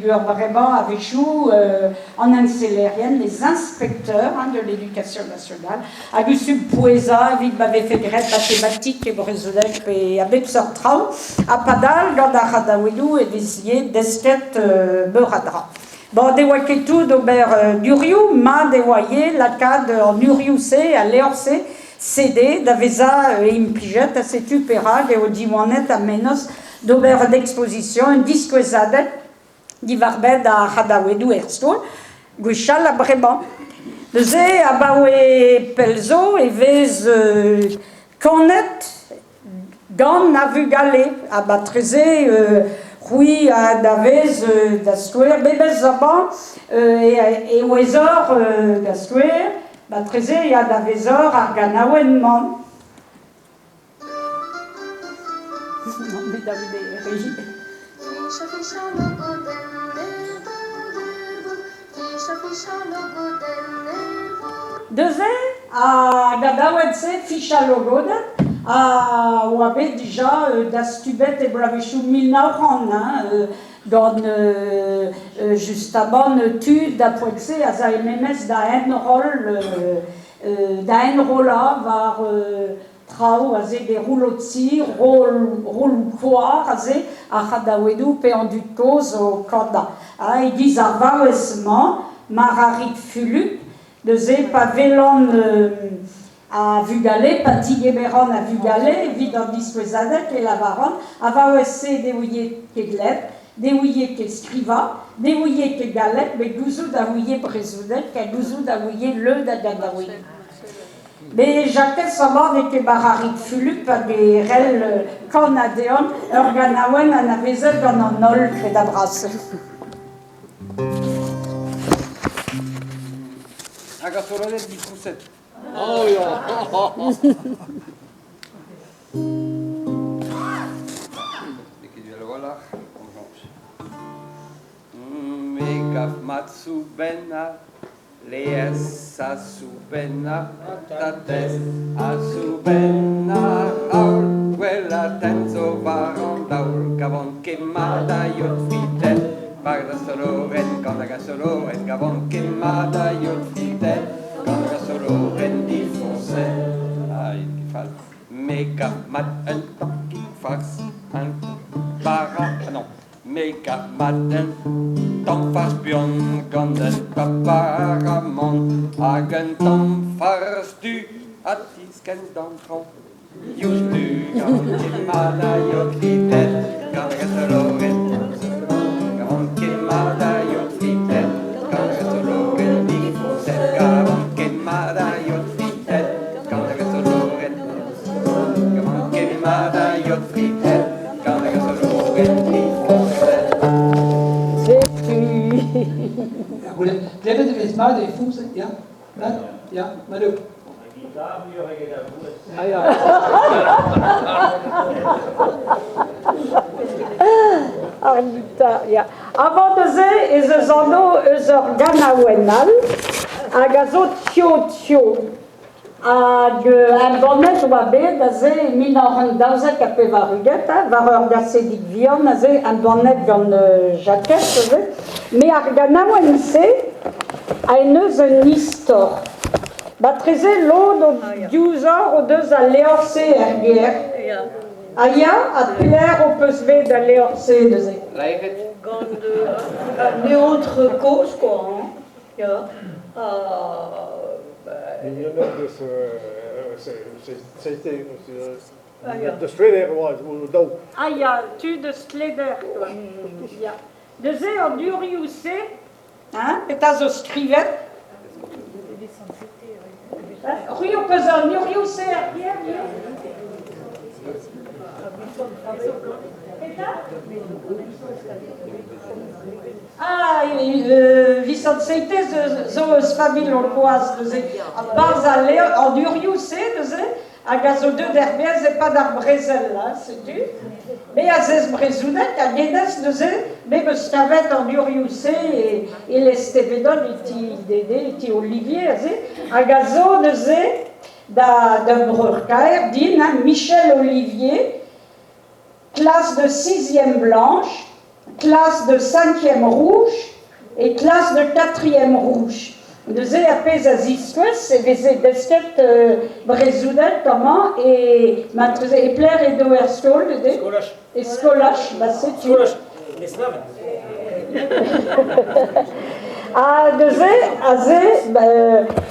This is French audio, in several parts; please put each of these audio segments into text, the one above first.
figure vraiment avec chou en ancélérienne, les inspecteurs de l'éducation nationale. Agus poesa, vite m'avait fait grève mathématique et brésolec et avec sortrau, à Padal, gant a Radawedou et visier d'estet beuradra. Bon, des waketou d'Aubert d'Uriou, ma des voyés, la cade en Urioucé, à Léorcé, CD, d'Aveza et Impiget, à Setu Perag et au Dimonet à Menos, d'Aubert d'exposition, un disque zadet, d'Ivarbed à Hadawedou Erstoul, Guichal à Bréban. De Zé à Baoué Pelzo et Vez Cornet, Gan à Vugalé, à Batrezé, oui, à Davez, d'Astouer, Bébé Zaban, et Ouezor, d'Astouer, Batrezé, et à Davezor, Arganaouenman. Non, mais David Régie. Deuxième, à Gadaouetse, Fichalogoda, à Ouabé déjà, d'Astubet et Bravichou Milnauran, dans justement, tu d'Apoexe, à Zaememes d'Aenrola, var Trao, à des rouleaux de cire, roule quoi, à Hadawedou, péan du cause au Kanda. Ils disent à Vaouesman, Mararit Fulup, de Zé Pavelon à Vugalé, Patiguéberon à Vugalé, Vidandis Wezadek et Lavaron, à Vaouessé, Déouillé Keglet, Déouillé Kescriva, Déouillé Kegalet, mais Gouzou d'Avouillé Brézoudek, à Gouzou d'Avouillé le d'Agadaoui. Mais Jacques Saban et Kebararit Fulup, à des rels Cornadéon, Organawen, à Navezet, dans un ol, Crédabras. Agasololette di Poussette. Oh ja. Dikit wel voilà. Megaf matsu benna, lees asu benna, tates asu benna, aul, quella tenzo varon daul, cavon quemada iot fitel. Parda solo en candaga solo en gavon quemada iot fitel, candaga solo en di foncé. Ai, qui fal. Mega mat en qui fax en para, non. Mega mat en tom fars pion ganden paparamon, agen tom fars du atis ken dan tron. Just nu gavon quemada iot fitel, candaga solo en quemada iot fitel, candaga solo en di foncé, gavon quemada iot fitel, candaga solo en gavon quemada iot fitel, candaga solo en di foncé. Glemmer det, hvis meget det er fuse? Ja? Hvad? Ja, hvad er det? Ah ja. Ja. Avant de ze, et ze zando, ezer Ganaouenal, hag a zo tio. Hag un bonnet oa bet, da ze, min an daouzek a pe varuget, var ur gasedik vian, a ze, un bonnet gant jaket, ze. Me ar Ganaouense, a en eus un istor. Batreze lo do diouzor o deus a leorse ger. Aya, a piler o peus vet a leorse de ze. Leiget. Gant neutre cause, quoi. Ja. De strijder was, dood. Aya, tu de sleder, toi. Ja. De ze an uriouse, et a zo skrivet. Oui, o peus an uriouse ger, Ah, Vicente Seite, zo eus famil o koaz, barz a leo, an uriouse, hag a zo deud erbez e pad ar brezel, setu. Me a zez brezounet, a genez neuze, me beus kavet an uriouse e lestevedon eti Olivier, hag a zo neuze, da Brurkaer, din Michel Olivier, classe de 6e blanche, classe de 5e rouge et classe de 4e rouge. Nous apes a zisquez, et veze desket brezoudel comment et maître et plaire et do skol de Skolach. et skolach, bah c'est tu. Skolach. Nesnaven. A deze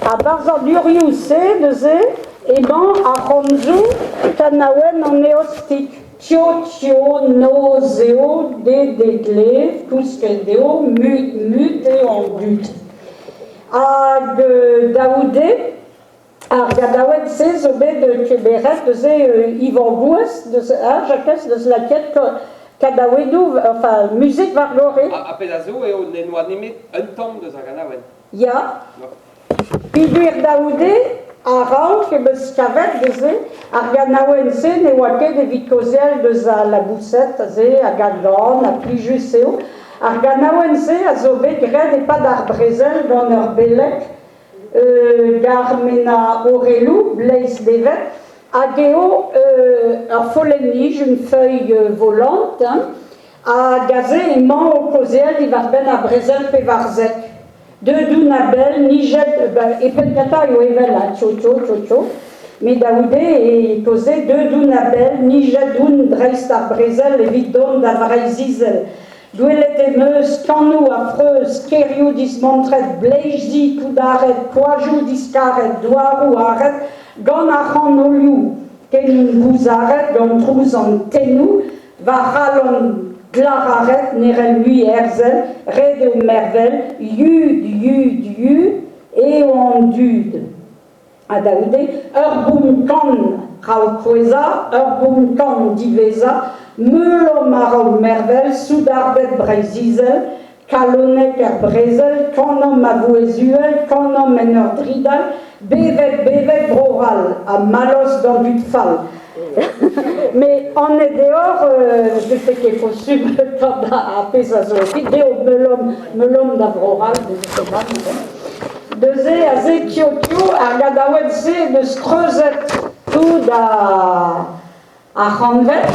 a barzan urius deze eman a ronzou kanawen en eostik. Tio, no, zeo, de, kouskedeo, mut et en but. Hag daoude, ar gadaouet se zo bet keberet deze Ivan Boues, jakez deus laket kadaouedou, enfin, musique vargore. Apet a zo eo ne noa nemet un tamm deus ar ganaouenn. Ya. Piduir daoude, a rank eus kavet deze, ar ganaouenn se ne oa ket evit koziel deus a la bousset, ze, a gadan, a plijus eo. Ar ganaouenn se a zo bet gred e pad ar brezel gant ur belek, gar mena orelou, bleiz devet, hag eo ur folennij, une feuille volante, a gaze emañ o koziel ivar ben ar brezel pe varzek. Deudou nabel, nijet, epet kata eo evel a tio, me daoude e koze deudou nabel, nijet doun dreist ar brezel evit don da varei zizel. Douelet emeus, kanou affreus, kerio dismontret, bleijzi koudaret, koajou diskaret, douarou aret, gant ar c'han oliou, ken gouzaret, gant trouz an tenou, va ralon glararet, nerel lui erzel, red eo mervel, yud, eo an dud. A daoude, ur boum kan rao kweza, ur boum kan diveza, meulom a rao mervel, soudarvet breizizel, kalonek ar brezel, kanom a vouezuel, kanom en ur dridal, bevet broral, a malos d'an dud fall. Mais en est dehors, je sais qu'il faut suivre à apes a zoopie, deo melom da vroral, Deze a ze tio ar gadaouet se deus kreuzet tout a c'hanvet,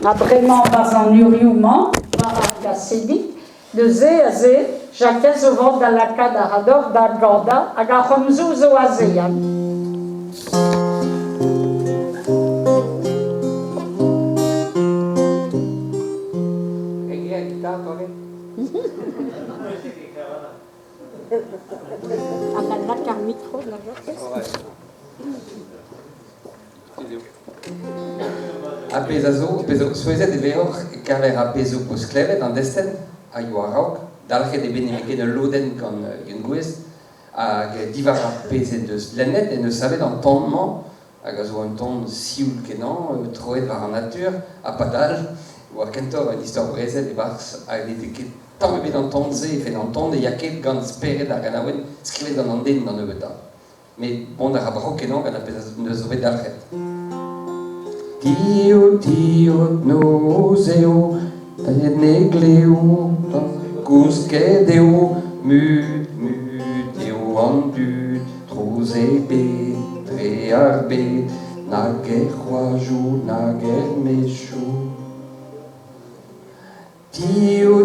a bremañ bas an urioù-mañ, war a sedik, deze a ze jakez o vant da lakad ar ador da ganda, hag a c'homzou zo a ze, ya. A ma lak ar micro, la Apez a zo, souezet e veoc'h e kaler apez o poz klevet an desten, a yo a raok, dalc'het e bene meken ul loden gant yon gouest, hag divar apez e deus lennet e neus savet an tondman, hag a zo un tond sioul kenan, troet war an natur, a padal, war kentor an istor brezel e barz, hag e ket tamm ebet an tond se, e fen an tond e yaket gant speret ar ganaouenn, skrivet gant an den an ebeutañ. Me bon ar a brok kenan gant apez a neus zo bet dalc'het. Tio, nozeo, negleo, kouskedeo, muteo an dud, troze tre ar bet, nager c'hoajou, nager mechou. Tio,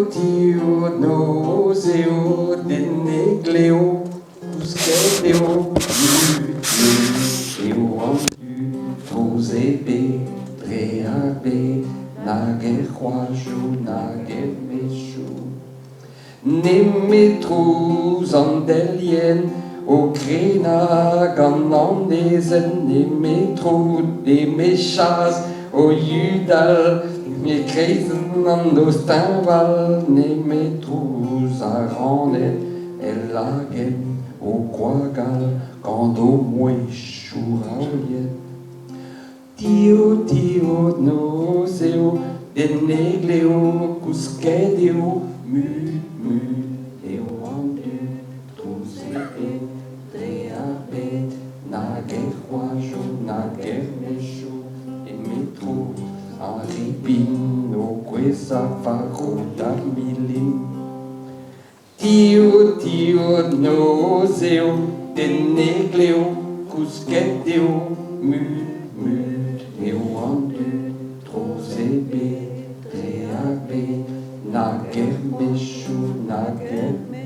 nozeo, negleo, kouskedeo, muteo an dud, troze tre ar bet, nager c'hoajou, nager mechou. Nemetrouz an delien, o grena gant an ezen, nemechaz, o yudal, me kreizen an ostinval, nemetrouz a randet, el lagen, o koagal, gant o mouechou raolet. Tio, nozeo, negleo, kouskedeo, eo an dud, troze tre ar bet, nager c'hoajou, nager mechou, e metrouz an ribin o kweza faro da milin. Tio, nozeo, negleo, kouskedeo, eo an dud, troze tre ar bet, nager Meshu Nage